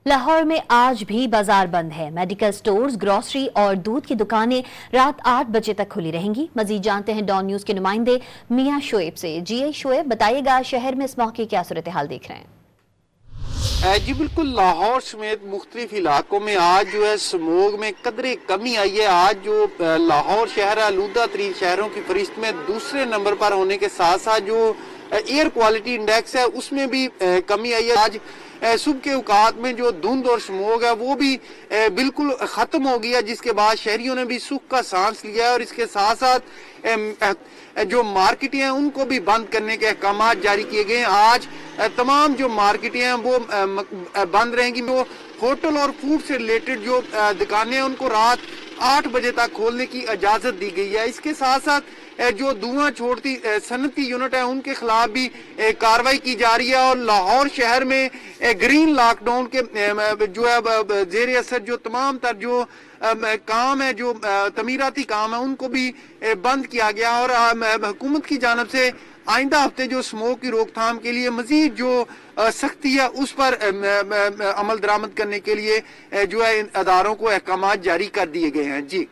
लाहौर में आज भी बाजार बंद है। मेडिकल स्टोर्स, ग्रोसरी और दूध की दुकानें रात 8 बजे तक खुली रहेंगी। मजीद जानते हैं डॉन न्यूज के नुमाइंदे मियां शोएब से। जी शोएब, बताइएगा शहर में इस मौके क्या सूरत हाल देख रहे हैं? जी बिल्कुल, लाहौर समेत मुख्तलिफ इलाकों में आज जो है स्मोग में कदरे कमी आई है। आज जो लाहौर शहर आलूदा तरीन शहरों की फहरिस्त में दूसरे नंबर पर होने के साथ साथ जो एयर क्वालिटी इंडेक्स है उसमें भी कमी आई है। आज सुबह के औकात में जो धुंध और स्मोग है वो भी बिल्कुल खत्म हो गया, जिसके बाद शहरियों ने भी सुख का सांस लिया है। और इसके साथ साथ जो मार्केटें हैं उनको भी बंद करने के अहकाम जारी किए गए हैं। आज तमाम जो मार्केटें हैं वो बंद रहेंगी। वो होटल और फूड से रिलेटेड जो दुकानें हैं उनको रात 8 बजे तक खोलने की इजाजत दी गई है। इसके साथ साथ जो धुआं छोड़ती सनती यूनिट है उनके खिलाफ भी कार्रवाई की जा रही है। और लाहौर शहर में ग्रीन लॉकडाउन के जो है जेर असर जो तमाम तर जो काम है, जो तमीराती काम है, उनको भी बंद किया गया। और हुकूमत की जानब से आइंदा हफ्ते जो स्मोक की रोकथाम के लिए मजीद जो सख्ती है उस पर अमल दरामद करने के लिए जो है इन अदारों को अहकाम जारी कर दिए गए हैं। जी।